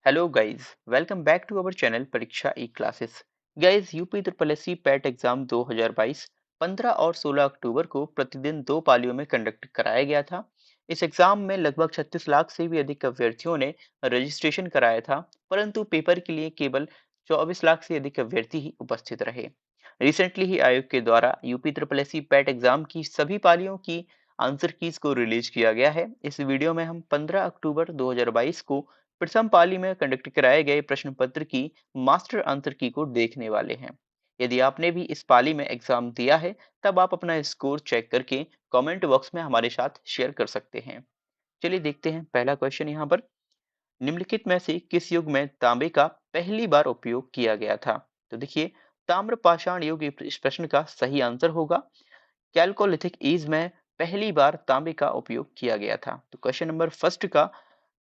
Hello guys, welcome back to our channel परीक्षा e classes. Guys UP triple S C PET exam 2022 15 और 16 अक्टूबर को प्रतिदिन दो पालियों में कंडक्ट कराया गया था। इस एग्जाम में लगभग 36 लाख से भी अधिक अभ्यर्थियों ने रजिस्ट्रेशन कराया था, परंतु पेपर के लिए केवल 24 लाख से अधिक अभ्यर्थी ही उपस्थित रहे। रिसेंटली ही आयोग के द्वारा UP triple S C PET exam की सभी पालियों की आंसर कीज को रिलीज किया गया है। इस वीडियो में हम 15 अक्टूबर 2022 को प्रथम पाली में कंडक्ट कराए गए प्रश्न पत्र की मास्टर आंसर की को देखने वाले हैं। यदि आपने भी इस पाली में एग्जाम दिया है, तब आप अपना स्कोर चेक करके कमेंट बॉक्स में हमारे साथ शेयर कर सकते हैं। चलिए देखते हैं पहला क्वेश्चन यहाँ पर। निम्नलिखित में से किस युग में तांबे का पहली बार उपयोग किया गया था? तो देखिए, ताम्र पाषाण युग इस प्रश्न का सही आंसर होगा। कैलकोलिथिक एज में पहली बार तांबे का उपयोग किया गया था। तो क्वेश्चन नंबर फर्स्ट का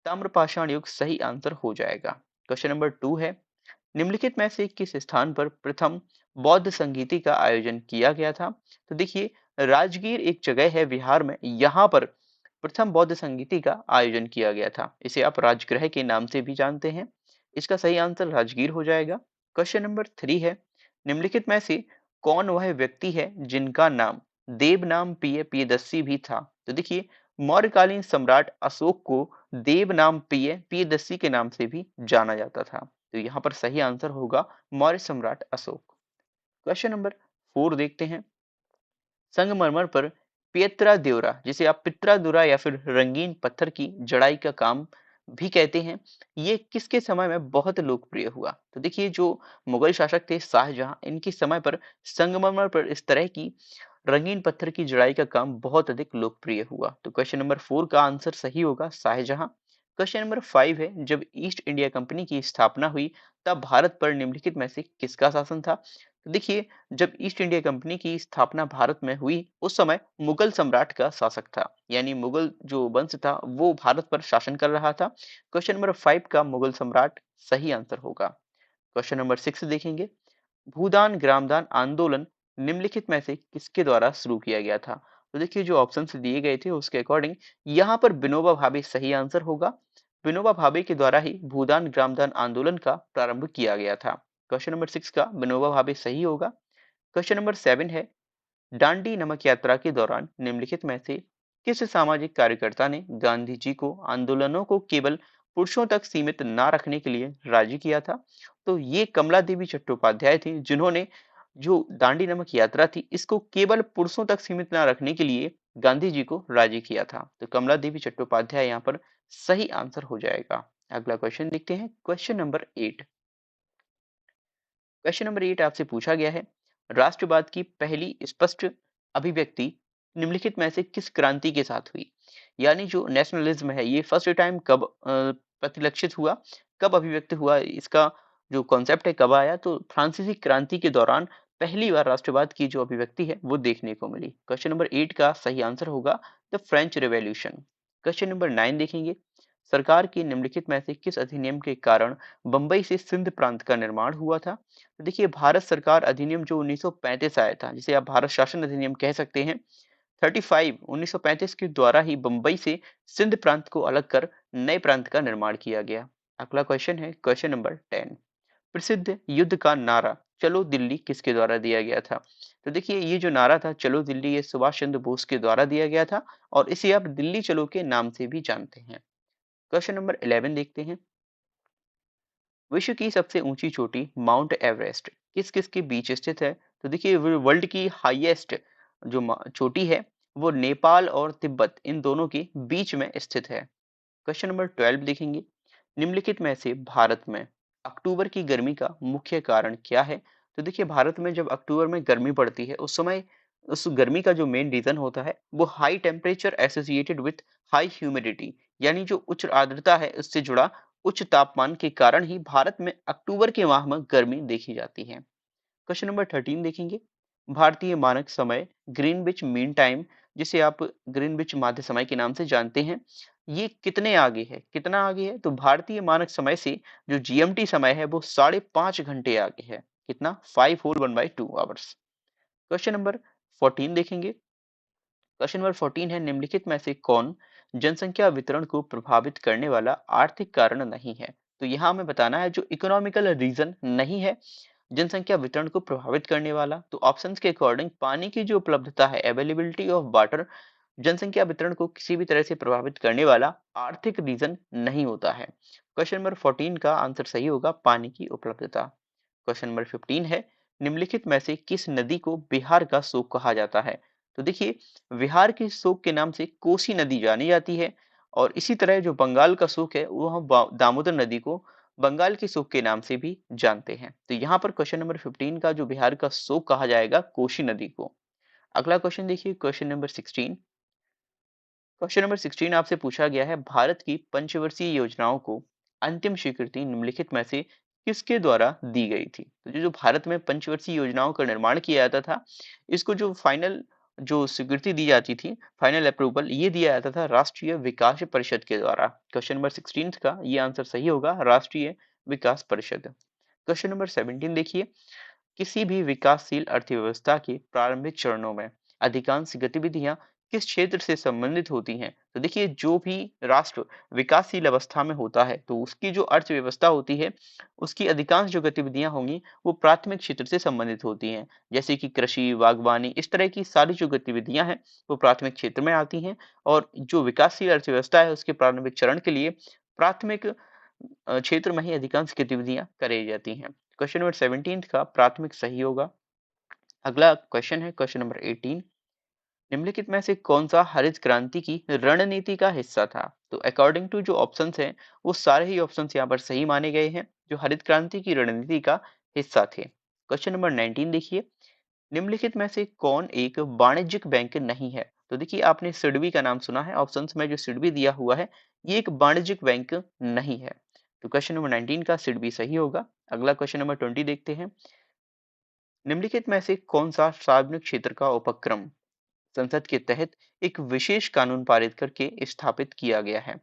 ताम्रपाषाण युग सही आंसर हो जाएगा। क्वेश्चन नंबर 2 है, निम्नलिखित में से किस स्थान पर प्रथम बौद्ध संगीति का आयोजन किया गया था? तो देखिए, राजगीर एक जगह है बिहार में, यहाँ पर प्रथम बौद्ध संगीति का आयोजन किया गया था। इसे आप राजगृह के नाम से भी जानते हैं। इसका सही आंसर राजगीर हो जाएगा। क्वेश्चन नंबर 3 है, निम्नलिखित में से कौन वह व्यक्ति है जिनका नाम देव नाम प्रियदर्शी भी था? तो देखिए, मौर्यकालीन सम्राट अशोक को देव नाम प्रियदर्शी के नाम से भी जाना जाता था। तो यहाँ पर सही आंसर होगा मौर्य सम्राट अशोक। क्वेश्चन नंबर 4 देखते हैं। संगमरमर पर पियत्रा द्योरा, जिसे आप पित्रा या फिर रंगीन पत्थर की जड़ाई का काम भी कहते हैं, ये किसके समय में बहुत लोकप्रिय हुआ? तो देखिए, जो मुगल शासक थे शाहजहां, इनके समय पर संगमरमर पर इस तरह की रंगीन पत्थर की जड़ाई का काम बहुत अधिक लोकप्रिय हुआ। तो क्वेश्चन नंबर 4 का आंसर सही होगा शाहजहां। क्वेश्चन नंबर 5 है, जब ईस्ट इंडिया कंपनी की स्थापना हुई, तब भारत पर निम्नलिखित में से किसका शासन था? तो देखिए, जब ईस्ट इंडिया कंपनी की स्थापना भारत में हुई, उस समय मुगल सम्राट का शासक था, यानी मुगल जो वंश था वो भारत पर शासन कर रहा था। क्वेश्चन नंबर 5 का मुगल सम्राट सही आंसर होगा। क्वेश्चन नंबर 6 देखेंगे। भूदान ग्रामदान आंदोलन निम्नलिखित में से किसके द्वारा शुरू किया गया था? तो देखिए, जो ऑप्शन दिए गए थे उसके अकॉर्डिंग यहाँ पर विनोबा भावे सही आंसर होगा। विनोबा भावे के द्वारा ही भूदान ग्रामदान आंदोलन का प्रारंभ किया गया था। क्वेश्चन नंबर 6 का विनोबा भावे सही होगा। क्वेश्चन नंबर 7 है, दांडी नमक यात्रा के दौरान निम्नलिखित में से किस सामाजिक कार्यकर्ता ने गांधी जी को आंदोलनों को केवल पुरुषों तक सीमित ना रखने के लिए राजी किया था? तो ये कमला देवी चट्टोपाध्याय थी, जिन्होंने जो दांडी नमक यात्रा थी इसको केवल पुरुषों तक सीमित ना रखने के लिए गांधी जी को राजी किया था। तो कमला देवी चट्टोपाध्याय यहाँ पर सही आंसर हो जाएगा। अगला क्वेश्चन देखते हैं, क्वेश्चन नंबर 8। क्वेश्चन नंबर 8 आपसे पूछा गया है, राष्ट्रवाद की पहली स्पष्ट अभिव्यक्ति निम्नलिखित में से किस क्रांति के साथ हुई? यानी जो नेशनलिज्म है ये फर्स्ट टाइम कब प्रतिलक्षित हुआ, कब अभिव्यक्त हुआ, इसका जो कॉन्सेप्ट है कब आया? तो फ्रांसीसी क्रांति के दौरान पहली बार राष्ट्रवाद की जो अभिव्यक्ति है वो देखने को मिली। क्वेश्चन नंबर 8 का सही आंसर होगा the French revolution. Question number 9 देखेंगे। सरकार की निम्नलिखित में से किस अधिनियम के कारण बंबई से सिंध प्रांत का निर्माण हुआ था? तो देखिए, भारत सरकार अधिनियम जो 1935 आया था, जिसे आप भारत शासन अधिनियम कह सकते हैं, 35 1935 के द्वारा ही बंबई से सिंध प्रांत को अलग कर नए प्रांत का निर्माण किया गया। अगला क्वेश्चन है क्वेश्चन नंबर 10। प्रसिद्ध युद्ध का नारा चलो दिल्ली किसके द्वारा दिया गया था? तो देखिए, ये जो नारा था चलो दिल्ली, ये सुभाष चंद्र बोस के द्वारा दिया गया था, और इसे आप दिल्ली चलो के नाम से भी जानते हैं। क्वेश्चन नंबर 11 देखते हैं। विश्व की सबसे ऊंची चोटी माउंट एवरेस्ट किस किस के बीच स्थित है? तो देखिए, वर्ल्ड की हाईएस्ट जो चोटी है वो नेपाल और तिब्बत इन दोनों के बीच में स्थित है। क्वेश्चन नंबर 12 देखेंगे। निम्नलिखित में से भारत में अक्टूबर की गर्मी का मुख्य कारण क्या है? तो देखिए, भारत में जब अक्टूबर में गर्मी पड़ती है, उस समय उस गर्मी का जो मेन रीजन होता है वो high temperature associated with high humidity, यानी जो उच्च आर्द्रता है उससे जुड़ा उच्च तापमान के कारण ही भारत में अक्टूबर के माह में गर्मी देखी जाती है। क्वेश्चन नंबर 13 देखेंगे। भारतीय मानक समय ग्रीनविच मीन टाइम, जिसे आप ग्रीनविच माध्य समय के नाम से जानते हैं, ये कितने आगे है, कितना आगे है? तो भारतीय मानक समय से जो जीएमटी समय है वो 5.5 घंटे आगे है। कितना? 5 whole 1/2 hours। क्वेश्चन नंबर 14 देखेंगे। क्वेश्चन नंबर 14 है, निम्नलिखित में से कौन जनसंख्या वितरण को प्रभावित करने वाला आर्थिक कारण नहीं है? तो यहाँ हमें बताना है जो इकोनॉमिकल रीजन नहीं है जनसंख्या वितरण को प्रभावित करने वाला। तो ऑप्शंस के अकॉर्डिंग पानी की जो उपलब्धता है, अवेलेबिलिटी ऑफ वाटर, जनसंख्या वितरण को किसी भी तरह से प्रभावित करने वाला आर्थिक रीजन नहीं होता है। क्वेश्चन नंबर 14 का आंसर सही होगा पानी की उपलब्धता। क्वेश्चन नंबर 15 है, निम्नलिखित में से किस नदी को बिहार का शोक कहा जाता है? तो देखिए, बिहार की शोक के नाम से कोसी नदी जानी जाती है, और इसी तरह जो बंगाल का शोक है वो हम दामोदर नदी को बंगाल की शोक के नाम से भी जानते हैं। तो यहाँ पर क्वेश्चन नंबर 15 का जो बिहार का शोक कहा जाएगा कोसी नदी को। अगला क्वेश्चन देखिए, क्वेश्चन नंबर 16। क्वेश्चन नंबर 16 आपसे पूछा गया है, भारत की पंचवर्षीय योजनाओं को अंतिम स्वीकृति निम्नलिखित में से किसके द्वारा दी गई थी? तो जो जो भारत में पंचवर्षीय योजनाओं का निर्माण किया जाता था, इसको जो फाइनल जो स्वीकृति दी जाती थी, फाइनल अप्रूवल, ये दिया जाता था राष्ट्रीय विकास परिषद के द्वारा। क्वेश्चन नंबर 16 का ये आंसर सही होगा, राष्ट्रीय विकास परिषद। क्वेश्चन नंबर 17 देखिए, किसी भी विकासशील अर्थव्यवस्था के प्रारंभिक चरणों में अधिकांश गतिविधियां किस क्षेत्र से संबंधित होती हैं? तो देखिए, जो भी राष्ट्र विकासशील अवस्था में होता है तो उसकी जो अर्थव्यवस्था होती है, उसकी अधिकांश जो गतिविधियां होंगी वो प्राथमिक क्षेत्र से संबंधित होती हैं। जैसे कि कृषि, बागवानी, इस तरह की सारी जो गतिविधियां हैं वो प्राथमिक क्षेत्र में आती हैं, और जो विकासशील अर्थव्यवस्था है उसके प्रारंभिक चरण के लिए प्राथमिक क्षेत्र में ही अधिकांश गतिविधियां कराई जाती हैं। क्वेश्चन नंबर 17 का प्राथमिक सही होगा। अगला क्वेश्चन है क्वेश्चन नंबर 18। निम्नलिखित में से कौन सा हरित क्रांति की रणनीति का हिस्सा था? तो अकॉर्डिंग टू जो ऑप्शंस हैं वो सारे ही ऑप्शंस यहाँ पर सही माने गए हैं जो हरित क्रांति की रणनीति का हिस्सा थे। क्वेश्चन नंबर 19 देखिए, निम्नलिखित में से कौन एक वाणिज्यिक बैंक नहीं है? तो देखिए, आपने सिडबी का नाम सुना है, ऑप्शंस में जो सिडबी दिया हुआ है ये एक वाणिज्यिक बैंक नहीं है। तो क्वेश्चन नंबर 19 का सिडबी सही होगा। अगला क्वेश्चन नंबर 20 देखते हैं, निम्नलिखित में से कौन सा सार्वजनिक क्षेत्र का उपक्रम संसद के तहत एक विशेष कानून पारित करके स्थापित किया गया है?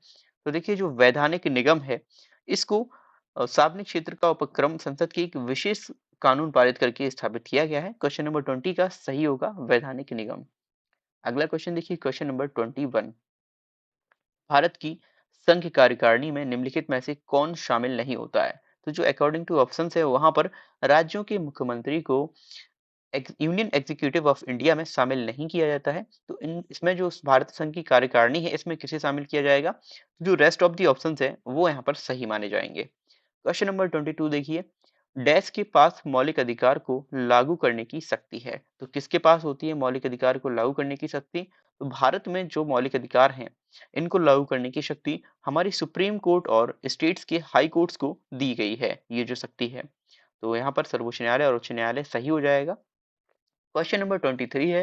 तो देखिए, जो वैधानिक निगम है इसको सार्वजनिक क्षेत्र का उपक्रम संसद के एक विशेष कानून पारित करके स्थापित किया गया है। क्वेश्चन नंबर 20 का सही होगा वैधानिक निगम। अगला क्वेश्चन देखिए, क्वेश्चन नंबर 21। भारत की संघ कार्यकारिणी में निम्नलिखित में से कौन शामिल नहीं होता है? तो जो अकॉर्डिंग टू ऑप्शंस है वहां पर राज्यों के मुख्यमंत्री को यूनियन एग्जीक्यूटिव ऑफ इंडिया में शामिल नहीं किया जाता है। तो इन इसमें जो भारत संघ की कार्यकारिणी है इसमें किसे शामिल किया जाएगा? जो रेस्ट ऑफ दी ऑप्शंस है वो यहाँ पर सही माने जाएंगे। क्वेश्चन नंबर 22 देखिए, डैश के पास मौलिक अधिकार को लागू करने की शक्ति है? तो किसके पास होती है मौलिक अधिकार को लागू करने की शक्ति? तो भारत में जो मौलिक अधिकार हैं इनको लागू करने की शक्ति हमारी सुप्रीम कोर्ट और स्टेट्स के हाई कोर्ट्स को दी गई है, ये जो शक्ति है। तो यहाँ पर सर्वोच्च न्यायालय और उच्च न्यायालय सही हो जाएगा। क्वेश्चन नंबर 23 है,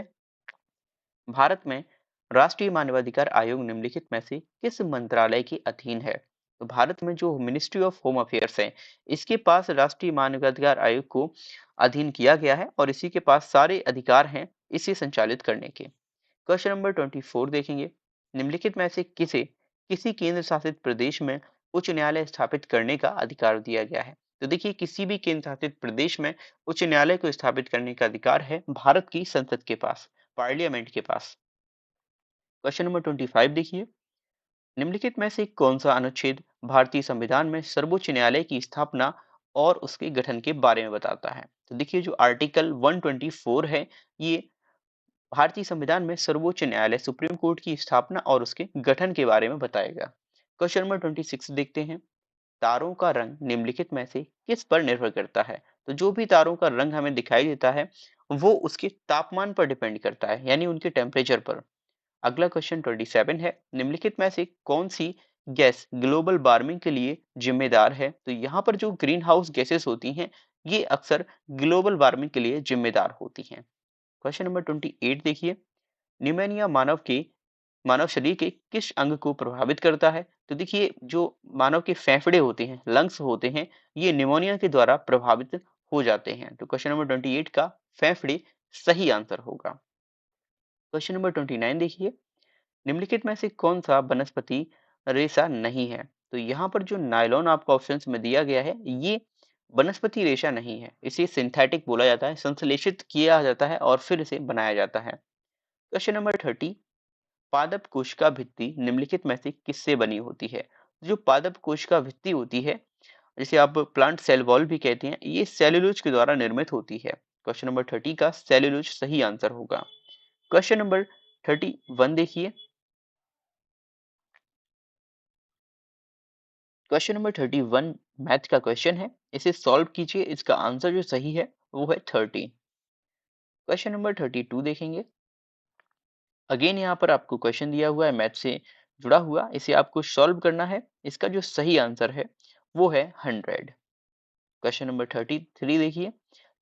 भारत में राष्ट्रीय मानवाधिकार आयोग निम्नलिखित में से किस मंत्रालय के अधीन है? तो भारत में जो मिनिस्ट्री ऑफ होम अफेयर्स है इसके पास राष्ट्रीय मानवाधिकार आयोग को अधीन किया गया है, और इसी के पास सारे अधिकार हैं इसे संचालित करने के। क्वेश्चन नंबर 24 देखेंगे, निम्नलिखित में से किसे किसी केंद्र शासित प्रदेश में उच्च न्यायालय स्थापित करने का अधिकार दिया गया है? तो देखिए, किसी भी केंद्र शासित प्रदेश में उच्च न्यायालय को स्थापित करने का अधिकार है भारत की संसद के पास, पार्लियामेंट के पास। क्वेश्चन नंबर 25 देखिए, निम्नलिखित में से कौन सा अनुच्छेद भारतीय संविधान में सर्वोच्च न्यायालय की स्थापना और उसके गठन के बारे में बताता है? तो देखिए, जो आर्टिकल 124 है ये भारतीय संविधान में सर्वोच्च न्यायालय सुप्रीम कोर्ट की स्थापना और उसके गठन के बारे में बताएगा। क्वेश्चन नंबर 26 देखते हैं, तारों का रंग निम्नलिखित में से किस पर निर्भर करता है? तो जो भी तारों का रंग हमें दिखाई देता है वो उसके तापमान पर डिपेंड करता है, यानी उनके टेम्परेचर पर। अगला क्वेश्चन 27 है, निम्नलिखित में से कौन सी गैस ग्लोबल वार्मिंग के लिए जिम्मेदार है? तो यहाँ पर जो ग्रीन हाउस गैसेस होती हैं ये अक्सर ग्लोबल वार्मिंग के लिए जिम्मेदार होती हैं। क्वेश्चन नंबर 28 देखिए, न्यूमोनिया मानव शरीर के किस अंग को प्रभावित करता है? तो देखिए, जो मानव के फेफड़े होते हैं, लंग्स होते हैं, ये निमोनिया के द्वारा प्रभावित हो जाते हैं। तो क्वेश्चन नंबर 28 का फेफड़े सही आंसर होगा। क्वेश्चन नंबर 29 देखिए, निम्नलिखित में से कौन सा वनस्पति रेशा नहीं है? तो यहाँ पर जो नायलॉन आपको ऑप्शंस में दिया गया है ये वनस्पति रेशा नहीं है, इसे सिंथेटिक बोला जाता है, संश्लेषित किया जाता है और फिर इसे बनाया जाता है। क्वेश्चन नंबर 30, पादप कोशिका भित्ति निम्नलिखित में से किससे बनी होती है? जो पादप कोशिका भित्ति होती है जिसे आप प्लांट सेल वॉल भी कहते हैं, ये सेल्यूलोज के द्वारा निर्मित होती है। क्वेश्चन नंबर 30 का सेल्यूलोज सही आंसर होगा। क्वेश्चन नंबर 31 देखिए। क्वेश्चन नंबर 31 मैथ का क्वेश्चन है, इसे सॉल्व कीजिए। इसका आंसर जो सही है वो है 30। क्वेश्चन नंबर 32 देखेंगे। अगेन यहाँ पर आपको क्वेश्चन दिया हुआ है मैथ से जुड़ा हुआ, इसे आपको सॉल्व करना है। इसका जो सही आंसर है वो है 100। क्वेश्चन नंबर 33 देखिए।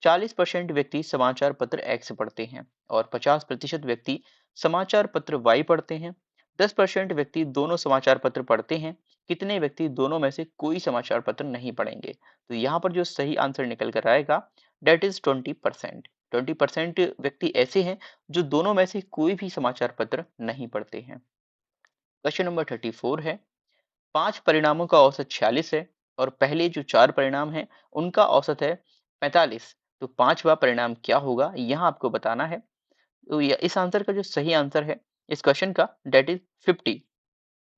40% व्यक्ति समाचार पत्र एक्स पढ़ते हैं और 50% व्यक्ति समाचार पत्र वाई पढ़ते हैं। 10% व्यक्ति दोनों समाचार पत्र पढ़ते हैं। कितने व्यक्ति दोनों में से कोई समाचार पत्र नहीं पढ़ेंगे? तो यहाँ पर जो सही आंसर निकल कर आएगा डेट इज 20%। 20% व्यक्ति ऐसे हैं जो दोनों में से कोई भी समाचार पत्र नहीं पढ़ते हैं। क्वेश्चन नंबर 34 है। 5 परिणामों का औसत 46 है और पहले जो 4 परिणाम हैं उनका औसत है 45। तो पांचवा परिणाम क्या होगा यहाँ आपको बताना है। तो इस आंसर का जो सही आंसर है इस क्वेश्चन का डेट इज 50।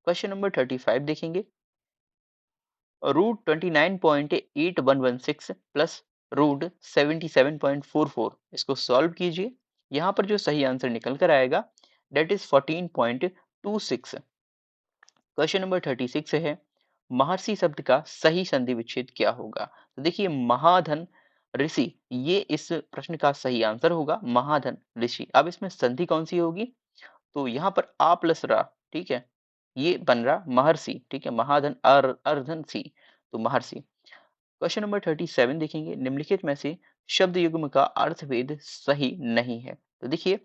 क्वेश्चन नंबर 35 देखेंगे। रूट 29.8116 प्लस रूट 77.44, इसको सॉल्व कीजिए। यहाँ पर जो सही आंसर निकल कर आएगा डेट इज 14.26। क्वेश्चन नंबर 36 है। महर्षि शब्द का सही संधि विच्छेद क्या होगा? तो देखिए महाधन ऋषि, ये इस प्रश्न का सही आंसर होगा, महाधन ऋषि। अब इसमें संधि कौन सी होगी? तो यहाँ पर आ प्लस रा, ठीक है, ये बन रहा महर्षि, ठीक है, महाधन अर्धन सी, तो महर्षि। क्वेश्चन नंबर 37 देखेंगे। निम्नलिखित में से शब्द युग्म का अर्थभेद सही नहीं है। तो देखिए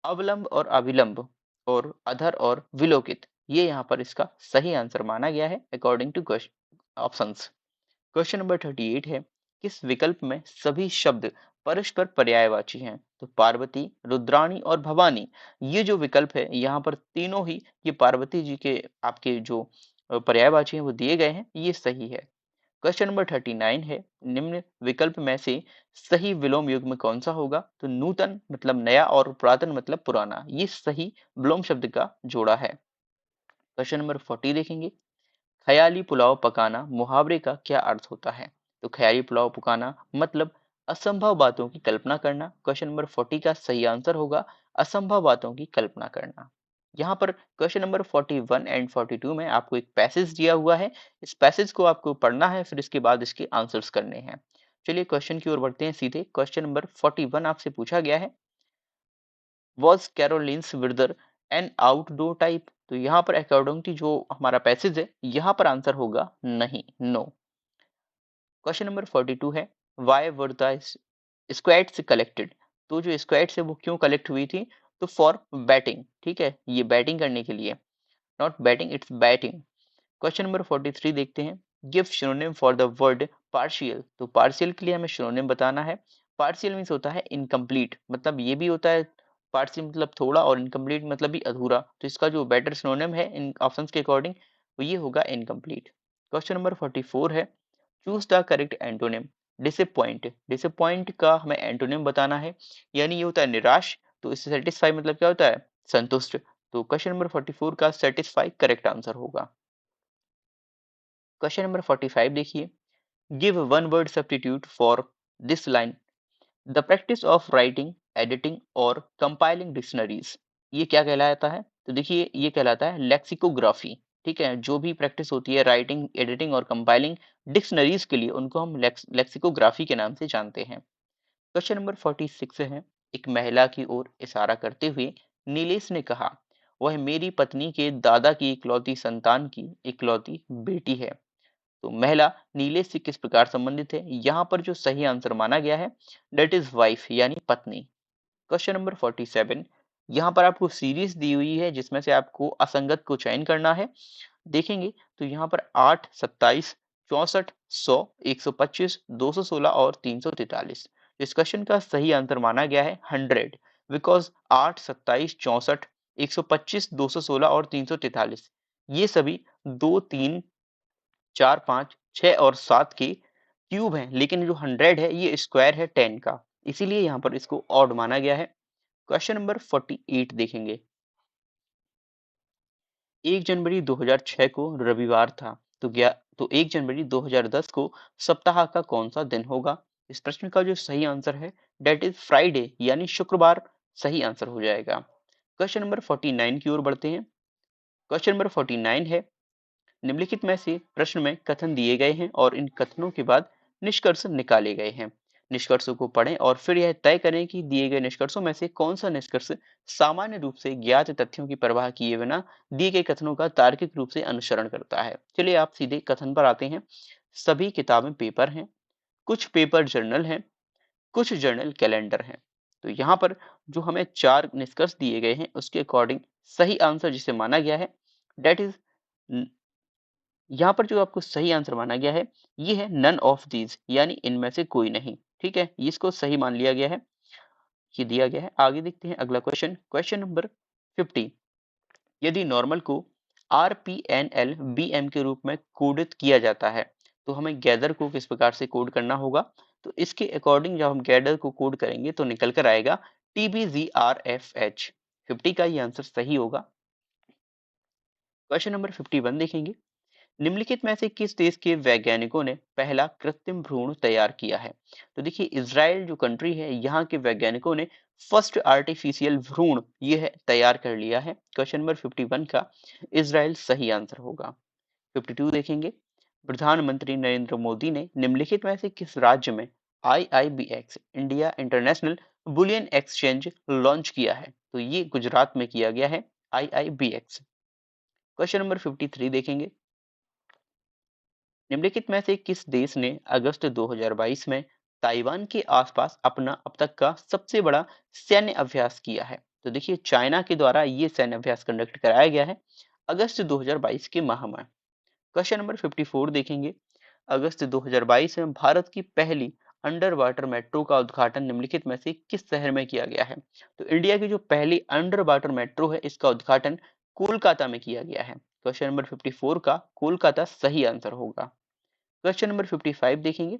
अवलंब और अविलंब और अधर और विलोकित, ये यहाँ पर इसका सही आंसर माना गया है according to question options. Question number 38 है। किस विकल्प में सभी शब्द परस्पर पर्यायवाची हैं? तो पार्वती, रुद्राणी और भवानी, ये जो विकल्प है यहाँ पर तीनों ही ये पार्वती जी के आपके जो पर्यायवाची हैं वो दिए गए हैं, ये सही है। क्वेश्चन नंबर 39 है। निम्न विकल्प में से सही विलोम युग्म कौन सा होगा? तो नूतन मतलब नया और पुरातन मतलब पुराना, ये सही विलोम शब्द का जोड़ा है। क्वेश्चन नंबर 40 देखेंगे। ख्याली पुलाव पकाना मुहावरे का क्या अर्थ होता है? तो ख्याली पुलाव पकाना मतलब असंभव बातों की कल्पना करना। क्वेश्चन नंबर 40 का सही आंसर होगा असंभव बातों की कल्पना करना। यहाँ पर क्वेश्चन नंबर 41 एंड 42 में आपको एक पैसेज दिया हुआ है। इस पैसेज को आपको पढ़ना है, फिर इसके बाद इसके आंसर्स करने हैं। चलिए क्वेश्चन की ओर बढ़ते हैं सीधे। क्वेश्चन नंबर 41 आपसे पूछा गया है, वॉज कैरोलिन्स विदर एन आउटडोर टाइप? तो यहाँ पर अकॉर्डिंग टू जो हमारा पैसेज है यहाँ पर आंसर होगा नहीं, नो। क्वेश्चन नंबर 42 है। Why were the squads collected? तो जो स्क्वैड्स है वो क्यों कलेक्ट हुई थी? तो फॉर बैटिंग, ठीक है, ये बैटिंग करने के लिए, not batting it's batting. Question number 43 देखते हैं। Give synonym for the word partial? तो पार्शियल के लिए हमें सिनोनिम बताना है। पार्शियल मीन्स होता है इनकम्प्लीट, मतलब ये भी होता है पार्शियल मतलब थोड़ा, और इनकम्प्लीट मतलब भी अधूरा। तो इसका जो बेटर सिनोनिम है इन ऑप्शंस के अकॉर्डिंग वो ये होगा इनकम्प्लीट। क्वेश्चन नंबर 44 है। Choose the correct antonym. Disappoint, disappoint का हमें एंटोनिम बताना है, यानी ये होता है निराश। तो इससे सेटिस्फाई मतलब क्या होता है? संतुष्ट। तो क्वेश्चन नंबर 44 का सेटिस्फाई करेक्ट आंसर होगा। क्वेश्चन नंबर 45 देखिए। Give one word substitute for this line. The practice of writing, editing और कंपाइलिंग डिक्शनरीज, ये क्या कहलाता है? तो देखिए ये कहलाता है लेक्सिकोग्राफी, ठीक है। जो भी प्रैक्टिस होती है राइटिंग, एडिटिंग और कंपाइलिंग डिक्शनरीज के लिए उनको हम लेक्सिकोग्राफी के नाम से जानते हैं। क्वेश्चन नंबर 46 है। एक महिला की ओर इशारा करते हुए नीलेश ने कहा, वह मेरी पत्नी के दादा की इकलौती संतान की इकलौती बेटी है। तो महिला नीलेश से किस प्रकार संबंधित है? यहाँ पर जो सही आंसर माना गया है डेट इज वाइफ यानी पत्नी। Question number 47। यहाँ पर आपको सीरीज दी हुई है जिसमें से आपको असंगत को चयन करना है। देखेंगे तो यहाँ पर 8, 27, 64, 100, 125, 216 और 343। इस क्वेश्चन का सही आंसर माना गया है 100, बिकॉज 8, 27, 64, 125, 216 और 343 ये सभी 2, 3, 4, 5, 6 और 7 के क्यूब हैं, लेकिन जो 100 है ये स्क्वायर है 10 का, इसीलिए यहाँ पर इसको ऑड माना गया है। क्वेश्चन नंबर 48 देखेंगे। 1 जनवरी 2006 को रविवार था, तो तो 1 जनवरी 2010 को सप्ताह का कौन सा दिन होगा? इस प्रश्न का जो सही आंसर है डेट इज फ्राइडे यानी शुक्रवार सही आंसर हो जाएगा। क्वेश्चन नंबर 49 की ओर बढ़ते हैं। क्वेश्चन नंबर 49 है, निम्नलिखित में से प्रश्न में कथन दिए गए हैं और इन कथनों के बाद निष्कर्ष निकाले गए हैं। निष्कर्षों को पढ़ें और फिर यह तय करें कि दिए गए निष्कर्षों में से कौन सा निष्कर्ष सामान्य रूप से ज्ञात तथ्यों की परवाह किए बिना दिए गए कथनों का तार्किक रूप से अनुसरण करता है। चलिए आप सीधे कथन पर आते हैं। सभी किताबें पेपर हैं, कुछ पेपर जर्नल हैं, कुछ जर्नल कैलेंडर हैं। तो यहाँ पर जो हमें 4 निष्कर्ष दिए गए हैं उसके अकॉर्डिंग सही आंसर जिसे माना गया है डेट इज, यहाँ पर जो आपको सही आंसर माना गया है ये है नन ऑफ दीज यानी इनमें से कोई नहीं। ठीक है, इसको सही मान लिया गया है, ये दिया गया है। आगे देखते हैं अगला क्वेश्चन, क्वेश्चन नंबर 50। यदि नॉर्मल को RPNL BM के रूप में कोडित किया जाता है तो हमें गैदर को किस प्रकार से कोड करना होगा? तो इसके अकॉर्डिंग जब हम गैदर को कोड करेंगे तो निकल कर आएगा TBGRFH। 50 का ये आंसर सही होगा। क्वेश्चन नंबर 51 देखेंगे। निम्नलिखित में से किस देश के वैज्ञानिकों ने पहला कृत्रिम भ्रूण तैयार किया है? तो देखिए इजराइल जो कंट्री है यहाँ के वैज्ञानिकों ने फर्स्ट आर्टिफिशियल भ्रूण यह तैयार कर लिया है। क्वेश्चन नंबर 51 का इजराइल सही आंसर होगा। 52 देखेंगे। प्रधानमंत्री नरेंद्र मोदी ने निम्नलिखित में से किस राज्य में IIBX India international bullion exchange launch किया है? तो ये गुजरात में किया गया है IIBX। क्वेश्चन नंबर 53 देखेंगे। निम्नलिखित में से किस देश ने अगस्त 2022 में ताइवान के आसपास अपना अब तक का सबसे बड़ा सैन्य अभ्यास किया है? तो देखिए चाइना के द्वारा ये सैन्य अभ्यास कंडक्ट कराया गया है अगस्त 2022 के माह में। क्वेश्चन नंबर 54 देखेंगे। अगस्त 2022 में भारत की पहली अंडर वाटर मेट्रो का उद्घाटन निम्नलिखित में से किस शहर में किया गया है? तो इंडिया की जो पहली अंडर वाटर मेट्रो है इसका उद्घाटन कोलकाता में किया गया है। क्वेश्चन नंबर 54 का कोलकाता सही आंसर होगा। क्वेश्चन नंबर 55 देखेंगे।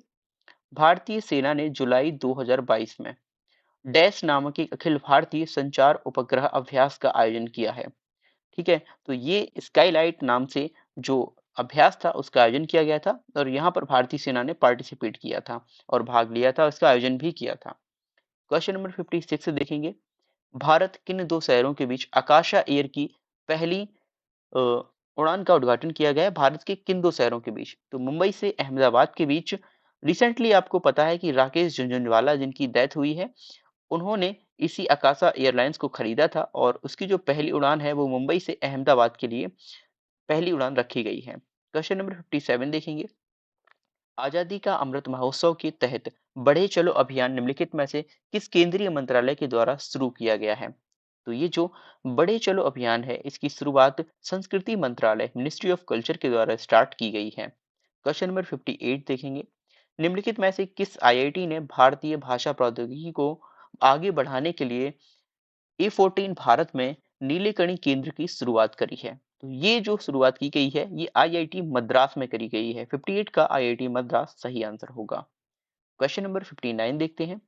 भारतीय सेना ने जुलाई 2022 में डैश नामक एक अखिल भारतीय संचार उपग्रह अभ्यास का आयोजन किया है। ठीक है, तो ये स्काईलाइट नाम से जो अभ्यास था उसका आयोजन किया गया था और यहाँ पर भारतीय सेना ने पार्टिसिपेट किया था और भाग लिया था, उसका आयोजन भी किया था। क्वेश्चन नंबर 56 देखेंगे। भारत किन दो शहरों के बीच आकाशा एयर की पहली अ, उड़ान का उद्घाटन किया गया है? भारत के किन दो शहरों के बीच? तो मुंबई से अहमदाबाद के बीच। रिसेंटली आपको पता है कि राकेश झुनझुनवाला जिनकी डेथ हुई है उन्होंने इसी आकाशा एयरलाइंस को खरीदा था और उसकी जो पहली उड़ान है वो मुंबई से अहमदाबाद के लिए पहली उड़ान रखी गई है। क्वेश्चन नंबर 57 देखेंगे। आजादी का अमृत महोत्सव के तहत बढ़े चलो अभियान निम्नलिखित में से किस केंद्रीय मंत्रालय के द्वारा शुरू किया गया है? तो ये जो बढ़े चलो अभियान है इसकी शुरुआत संस्कृति मंत्रालय मिनिस्ट्री ऑफ कल्चर के द्वारा स्टार्ट की गई है। क्वेश्चन नंबर 58 देखेंगे। निम्नलिखित में से किस आईआईटी ने भारतीय भाषा प्रौद्योगिकी को आगे बढ़ाने के लिए A14 भारत में नीलेकणी केंद्र की शुरुआत करी है? तो ये जो शुरुआत की गई है ये आईआईटी मद्रास में करी गई है। 58 का आईआईटी मद्रास सही आंसर होगा। क्वेश्चन नंबर 59 देखते हैं।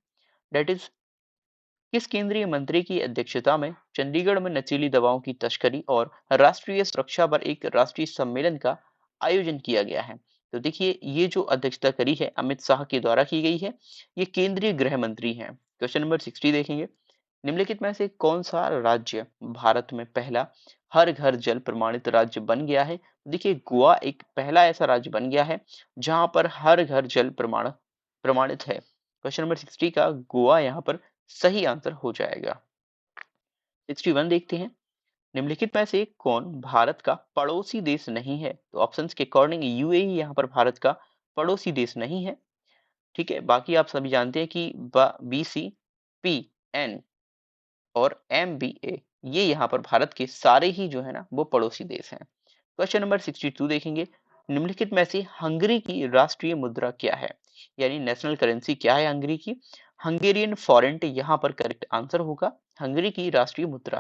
दैट इज, किस केंद्रीय मंत्री की अध्यक्षता में चंडीगढ़ में नशीली दवाओं की तस्करी और राष्ट्रीय सुरक्षा पर एक राष्ट्रीय सम्मेलन का आयोजन किया गया है? तो देखिए ये जो अध्यक्षता करी है अमित शाह के द्वारा की गई है, ये केंद्रीय गृह मंत्री हैं। क्वेश्चन नंबर 60 देखेंगे। निम्नलिखित में से कौन सा राज्य भारत में पहला हर घर जल प्रमाणित राज्य बन गया है? देखिए गोवा एक पहला ऐसा राज्य बन गया है जहां पर हर घर जल प्रमाणित है। क्वेश्चन नंबर 60 का गोवा यहाँ पर सही आंसर हो जाएगा। 61 देखते हैं। निम्नलिखित में से कौन भारत का पड़ोसी देश नहीं है? तो ऑप्शंस के अकॉर्डिंग यूएई यहाँ पर भारत का पड़ोसी देश नहीं है। ठीक है, बाकी आप सभी जानते हैं कि BCPN और MBA ये यहाँ पर भारत के सारे ही जो है ना वो पड़ोसी देश हैं। क्वेश्चन नंबर 62 देखेंगे। निम्नलिखित में से हंगरी की राष्ट्रीय मुद्रा क्या है? यानी नेशनल करेंसी क्या है हंगरी की? हंगेरियन फॉरेंट यहाँ पर करेक्ट आंसर होगा, हंगरी की राष्ट्रीय मुद्रा।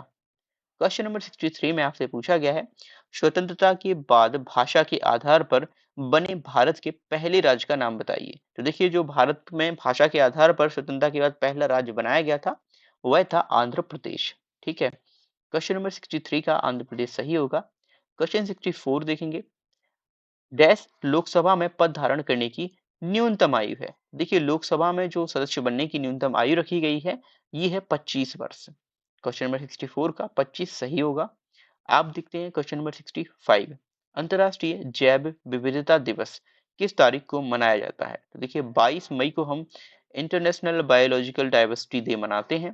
क्वेश्चन नंबर 63 में आपसे पूछा गया है स्वतंत्रता के बाद भाषा के आधार पर बने भारत के पहले राज्य का नाम बताइए। तो देखिए जो भारत में भाषा के आधार पर स्वतंत्रता के बाद पहला राज्य बनाया गया था वह था आंध्र प्रदेश। ठीक है, क्वेश्चन नंबर 63 का आंध्र प्रदेश सही होगा। क्वेश्चन 64 देखेंगे। डैश लोकसभा में पद धारण करने की न्यूनतम आयु है। देखिए लोकसभा में जो सदस्य बनने की न्यूनतम आयु रखी गई है ये है 25 वर्ष। क्वेश्चन नंबर 64 का 25 सही होगा। आप देखते हैं क्वेश्चन नंबर 65। अंतर्राष्ट्रीय जैव विविधता दिवस किस तारीख को मनाया जाता है? तो देखिए 22 मई को हम इंटरनेशनल बायोलॉजिकल डाइवर्सिटी डे मनाते हैं।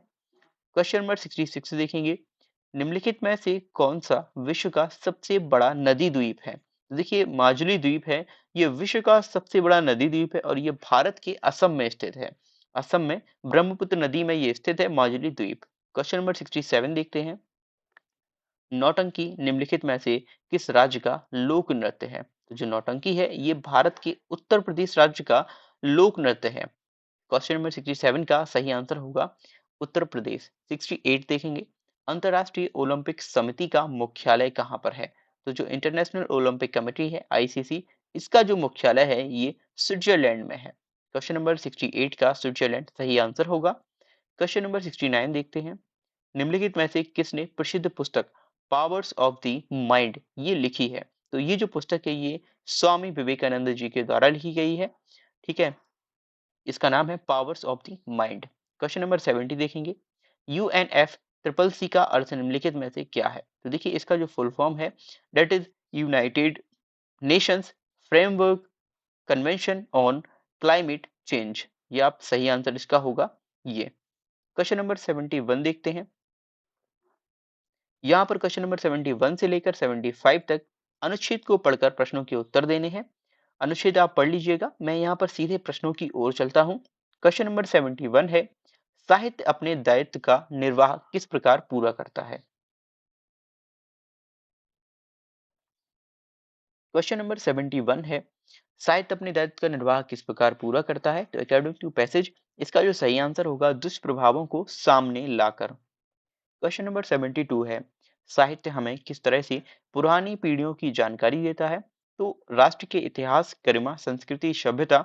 क्वेश्चन नंबर 66 देखेंगे, निम्नलिखित में से कौन सा विश्व का सबसे बड़ा नदी द्वीप है? तो देखिए माजुली द्वीप है, ये विश्व का सबसे बड़ा नदी द्वीप है और ये भारत के असम में स्थित है। असम में ब्रह्मपुत्र नदी में ये स्थित है माजुली द्वीप। क्वेश्चन नंबर 67 देखते हैं, नौटंकी निम्नलिखित में से किस राज्य का लोक नृत्य है? तो जो नौटंकी है ये भारत के उत्तर प्रदेश राज्य का लोक नृत्य है। क्वेश्चन नंबर 67 का सही आंसर होगा उत्तर प्रदेश। 68 देखेंगे, अंतरराष्ट्रीय ओलंपिक समिति का मुख्यालय कहाँ पर है? तो जो इंटरनेशनल ओलंपिक कमेटी है आईसीसी, इसका जो मुख्यालय है ये स्विट्जरलैंड में है। क्वेश्चन नंबर 68 का स्विट्जरलैंड सही आंसर होगा। क्वेश्चन नंबर 69 देखते हैं, निम्नलिखित में से किसने प्रसिद्ध पुस्तक पावर्स ऑफ द माइंड ये लिखी है? तो ये जो पुस्तक है ये स्वामी विवेकानंद जी के द्वारा लिखी गई है। ठीक है, इसका नाम है powers of the mind. Question number 70 देखेंगे, यूएनएफ ट्रिपल सी का अर्थ निम्नलिखित में से क्या है? तो देखिए इसका जो फुल फॉर्म है that is United Nations framework convention on climate change. ये आप सही आंसर इसका होगा ये। क्वेश्चन नंबर 71 देखते हैं, यहाँ पर क्वेश्चन नंबर 71 से लेकर 75 तक अनुच्छेद को पढ़कर प्रश्नों के उत्तर देने हैं। अनुच्छेद आप पढ़ लीजिएगा, मैं यहाँ पर सीधे प्रश्नों की ओर चलता हूँ। क्वेश्चन नंबर 71 है, साहित्य अपने दायित्व का निर्वाह किस प्रकार पूरा करता है? क्वेश्चन नंबर 71 है, साहित्य अपने दायित्व का निर्वाह किस प्रकार पूरा करता है? तो अकॉर्डिंग टू पैसेज इसका जो सही आंसर होगा दुष्प्रभावों को सामने लाकर। क्वेश्चन नंबर 72 है, साहित्य हमें किस तरह से पुरानी पीढ़ियों की जानकारी देता है? तो राष्ट्र के इतिहास, गरिमा, संस्कृति, सभ्यता,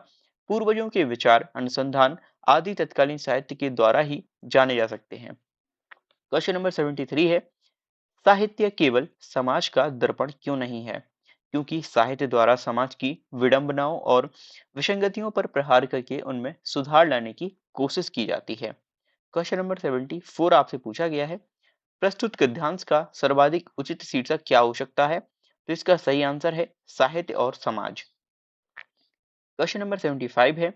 पूर्वजों के विचार, अनुसंधान आदि तत्कालीन साहित्य के द्वारा ही जाने जा सकते हैं। क्वेश्चन नंबर 73 है, साहित्य केवल समाज का दर्पण क्यों नहीं है? क्योंकि साहित्य द्वारा समाज की विडंबनाओं और विसंगतियों पर प्रहार करके उनमें सुधार लाने की कोशिश की जाती है। क्वेश्चन नंबर 74 आपसे पूछा गया है, प्रस्तुत गद्यांश का सर्वाधिक उचित शीर्षक क्या हो सकता है? तो इसका सही आंसर है साहित्य और समाज। क्वेश्चन नंबर 75 है,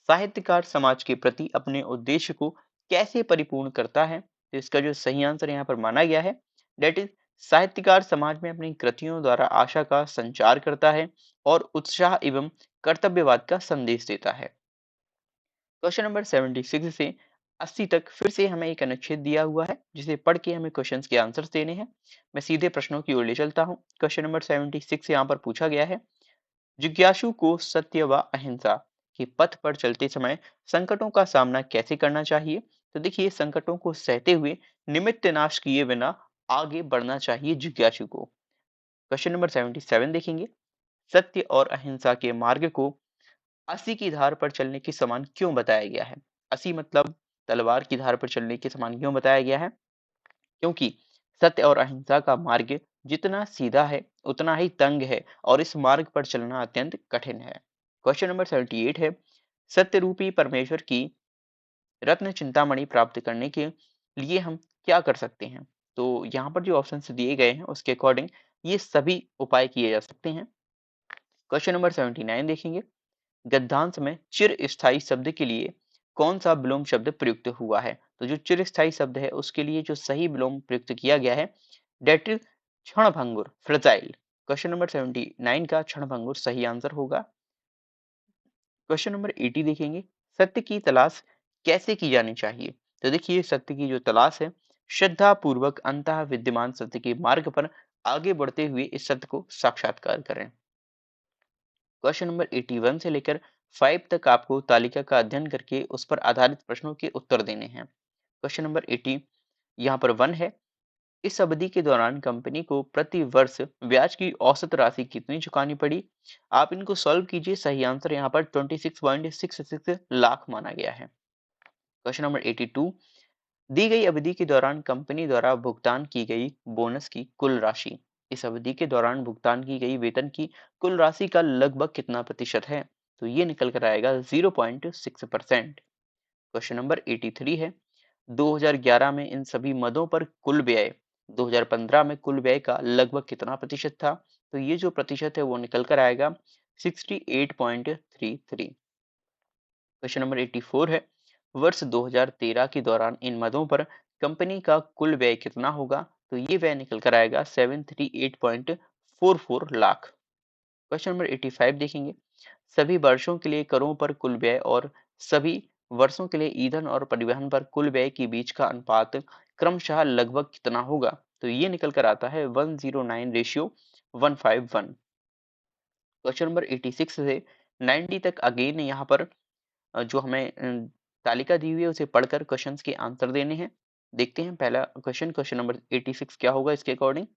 साहित्यकार समाज के प्रति अपने उद्देश्य को कैसे परिपूर्ण करता है? तो इसका जो सही आंसर यहाँ पर माना गया है डेट इज साहित्यकार समाज में अपनी कृतियों द्वारा आशा का संचार करता है और उत्साह एवं कर्तव्यवाद का संदेश देता है। क्वेश्चन नंबर 76 से 80 तक फिर से हमें एक अनुच्छेद दिया हुआ है जिसे पढ़ के हमें क्वेश्चंस के आंसर्स देने हैं। मैं सीधे प्रश्नों की ओर ले चलता हूँ। क्वेश्चन नंबर 76 यहाँ पर पूछा गया है, जिज्ञासु को सत्य व अहिंसा के पथ पर चलते समय संकटों का सामना कैसे करना चाहिए? तो देखिए संकटों को सहते हुए निमित्त नाश किए बिना आगे बढ़ना चाहिए जिज्ञासु को। क्वेश्चन नंबर 77 देखेंगे, सत्य और अहिंसा के मार्ग को अस्सी की धार पर चलने के समान क्यों बताया गया है? अस्सी मतलब तलवार की धार पर चलने के समान क्यों बताया गया है? क्योंकि सत्य और अहिंसा का मार्ग जितना सीधा है उतना ही तंग है और इस मार्ग पर चलना अत्यंत कठिन है। क्वेश्चन नंबर 78 है, सत्य रूपी परमेश्वर की रत्न चिंतामणि प्राप्त करने के लिए हम क्या कर सकते हैं? तो यहाँ पर जो ऑप्शन दिए गए हैं उसके अकॉर्डिंग ये सभी उपाय किए जा सकते हैं। क्वेश्चन नंबर 79 देखेंगे, गद्यांश में चिर स्थायी शब्द के लिए कौन सा विलोम शब्द प्रयुक्त हुआ है? तो जो चिर स्थायी शब्द है उसके लिए जो सही विलोम प्रयुक्त किया गया है डेट इज क्षणभंगुर, फ्रजाइल। क्वेश्चन नंबर 79 का क्षणभंगुर सही आंसर होगा। क्वेश्चन नंबर 80 देखेंगे, सत्य की तलाश कैसे की जानी चाहिए? तो देखिए सत्य की जो तलाश है श्रद्धा पूर्वक अंतः विद्यमान सत्य के मार्ग पर आगे बढ़ते हुए इस सत्य को साक्षात्कार करें। क्वेश्चन नंबर 81 से लेकर 5 तक आपको तालिका का अध्ययन करके उस पर आधारित प्रश्नों के उत्तर देने हैं। क्वेश्चन नंबर 80 यहाँ पर 1 है, इस अवधि के दौरान कंपनी को प्रति वर्ष ब्याज की औसत राशि कितनी चुकानी पड़ी? आप इनको सॉल्व कीजिए, सही आंसर यहाँ पर 26.66 लाख माना गया है। क्वेश्चन नंबर 82, दी गई अवधि के दौरान कंपनी द्वारा भुगतान की गई बोनस की कुल राशि। इस अवधि के दौरान भुगतान की गई वेतन की कुल राशि का लगभग कितना प्रतिशत है? तो ये निकल कर आएगा 0.6%। क्वेश्चन नंबर 83 है, 2011 में इन सभी मदों पर कुल व्यय 2015 में कुल व्यय का लगभग कितना प्रतिशत था? तो ये जो प्रतिशत है वो निकल कर आएगा 68.33। क्वेश्चन नंबर 84 है, वर्ष 2013 के दौरान इन मदों पर कंपनी का कुल व्यय कितना होगा? तो ये व्यय निकल कर आएगा 738.44 लाख। क्वेश्चन नंबर 85 देखेंगे, सभी वर्षों के लिए करों पर कुल व्यय और सभी वर्षों के लिए ईंधन और परिवहन पर कुल व्यय के बीच का अनुपात क्रमशः लगभग कितना होगा? तो ये निकल कर आता है 109:151। क्वेश्चन नंबर 86 से 90 तक अगेन यहाँ पर जो हमें तालिका दी हुई है उसे पढ़कर क्वेश्चंस के आंसर देने हैं। देखते हैं पहला क्वेश्चन, क्वेश्चन नंबर 86 क्या होगा इसके अकॉर्डिंग।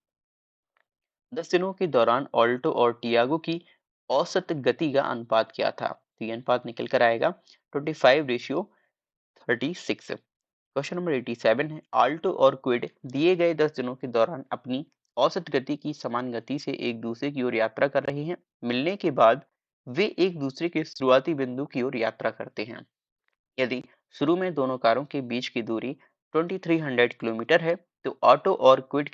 10 दिनों के दौरान ऑल्टो और टियागो की औसत गति का अनुपात क्या था? तो ये अनुपात निकल कर आएगा 25:36। क्वेश्चन नंबर 87 है, आल्टो और क्विड दिए गए 10 दिनों के दौरान अपनी औसत गति की समान गति से एक दूसरे की ओर यात्रा कर रहे हैं। मिलने के बाद वे एक दूसरे के शुरुआती बिंदु की ओर यात्रा करते हैं। यदि शुरू में दोनों कारों के बीच की दूरी 2300 किलोमीटर है, तो ऑल्टो और क्विड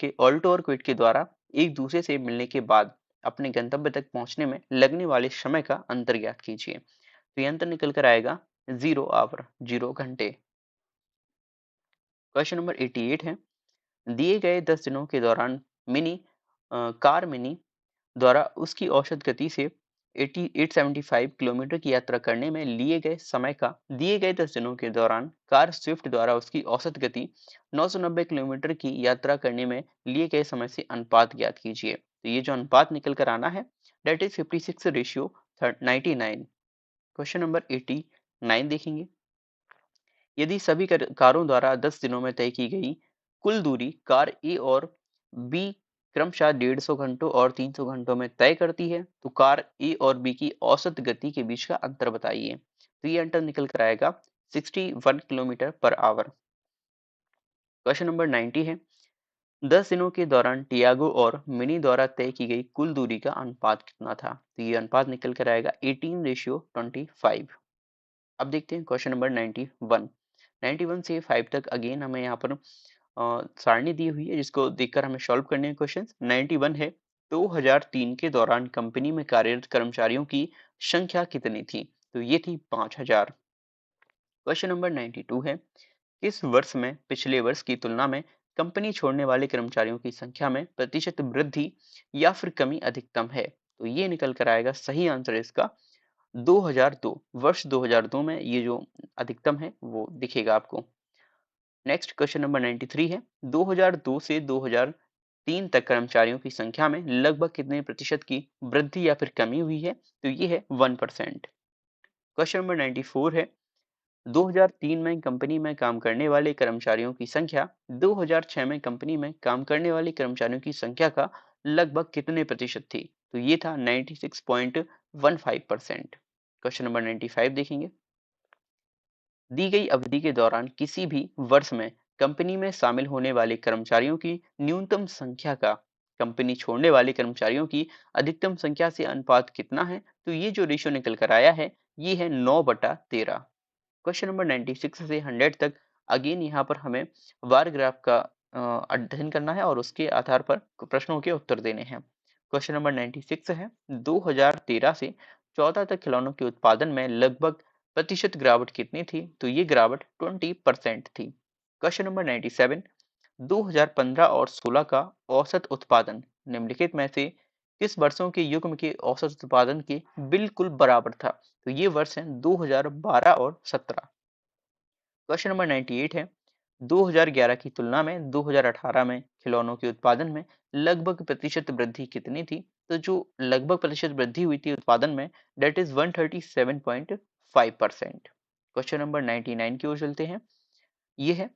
के द्वारा एक दूसरे से मिलने के बाद अपने गंतव्य तक पहुंचने में लगने वाले समय का अंतर ज्ञात कीजिए। तो ये अंतर निकल कर आएगा 0 आवर 0 घंटे। क्वेश्चन नंबर 88 है, दिए गए 10 दिनों के दौरान कार मिनी द्वारा उसकी औसत गति से 875 किलोमीटर की यात्रा करने में लिए गए समय का दिए गए 10 दिनों के दौरान कार स्विफ्ट द्वारा उसकी औसत गति 990 किलोमीटर की यात्रा करने में लिए गए समय से अनुपात ज्ञात कीजिए। तो ये जो अनुपात निकल कर आना है डेट इज 56:99। क्वेश्चन नंबर 89 देखेंगे, यदि सभी कारों द्वारा 10 दिनों में तय की गई कुल दूरी कार ए और बी क्रमशः 150 घंटों और 300 घंटों में तय करती है, तो कार ए और बी की औसत गति के बीच का अंतर बताइए। तो ये अंतर निकल कर आएगा 61 kilometre per hour. Question number 90 है, 10 दिनों के दौरान टियागो और मिनी द्वारा तय की गई कुल दूरी का अनुपात कितना था? तो ये अनुपात निकल कर आएगा 18:25। अब देखते हैं क्वेश्चन नंबर 91। 91 से 5 तक अगेन हमें यहाँ पर सारणी दी हुई है जिसको देखकर हमें सॉल्व करने हैं क्वेश्चन। 91 है, 2003 के दौरान कंपनी में कार्यरत कर्मचारियों की संख्या कितनी थी? तो ये थी 5000। क्वेश्चन नंबर 92 है, किस वर्ष में पिछले वर्ष की तुलना में कंपनी छोड़ने वाले कर्मचारियों की संख्या में प्रतिशत वृद्धि या फिर कमी अधिकतम है? तो ये निकल कर आएगा सही आंसर इसका 2002। वर्ष 2002 में ये जो अधिकतम है वो दिखेगा आपको। नेक्स्ट क्वेश्चन नंबर 93 है, 2002 से 2003 तक कर्मचारियों की संख्या में लगभग कितने प्रतिशत की वृद्धि या फिर कमी हुई है? तो ये है 1%। क्वेश्चन नंबर 94 है, 2003 में कंपनी में काम करने वाले कर्मचारियों की संख्या 2006 में कंपनी में काम करने वाले कर्मचारियों की संख्या का लगभग कितने प्रतिशत थी? तो ये था 96.15%। क्वेश्चन नंबर 95 देखेंगे, दी गई अवधि के दौरान किसी भी वर्ष में कंपनी में शामिल होने वाले कर्मचारियों की न्यूनतम संख्या का कंपनी छोड़ने वाले कर्मचारियों की अधिकतम संख्या से अनुपात कितना है? तो ये जो रेशियो निकल कर आया है ये है 9/13। क्वेश्चन नंबर 96 से 100 तक अगेन यहाँ पर हमें बार ग्राफ का अध्ययन करना है और उसके आधार पर प्रश्नों के उत्तर देने हैं। क्वेश्चन नंबर 96 है, 2013 से 14 तक खिलौनों के उत्पादन में लगभग प्रतिशत गिरावट कितनी थी? तो ये गिरावट 20% थी। क्वेश्चन नंबर 97, 2015 और 16 का औसत उत्पादन निम्नलिखित में से किस वर्षों के युग्म के औसत उत्पादन के बिल्कुल बराबर था? तो ये वर्ष हैं 2012 और 17। क्वेश्चन नंबर 98 है, 2011 की तुलना में 2018 में खिलौनों के उत्पादन में लगभग प्रतिशत वृद्धि कितनी थी? तो जो लगभग प्रतिशत वृद्धि हुई थी उत्पादन में डेट इज 137.5%। क्वेश्चन नंबर 99 की ओर चलते हैं। ये है,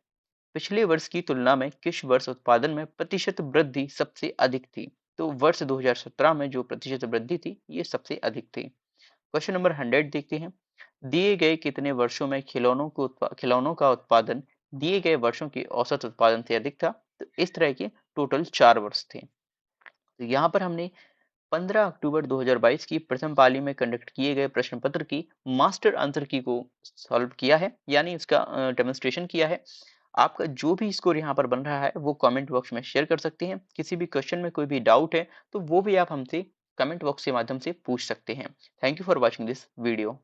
पिछले वर्ष की तुलना में किस वर्ष उत्पादन में प्रतिशत वृद्धि सबसे अधिक थी? तो वर्ष 2017 में जो प्रतिशत वृद्धि थी ये सबसे अधिक थी। क्वेश्चन नंबर 100 देखते हैं, दिए गए कितने वर्षों में खिलौनों का उत्पादन दिए गए वर्षों के औसत उत्पादन से अधिक था? तो इस तरह के टोटल 4 वर्ष थे। तो यहाँ पर हमने 15 अक्टूबर 2022 की प्रथम पाली में कंडक्ट किए गए प्रश्न पत्र की मास्टर आंसर की को सॉल्व किया है, यानी इसका डेमोन्स्ट्रेशन किया है। आपका जो भी स्कोर यहाँ पर बन रहा है वो कमेंट बॉक्स में शेयर कर सकते हैं। किसी भी क्वेश्चन में कोई भी डाउट है तो वो भी आप हमसे कमेंट बॉक्स के माध्यम से पूछ सकते हैं। Thank you for watching this video.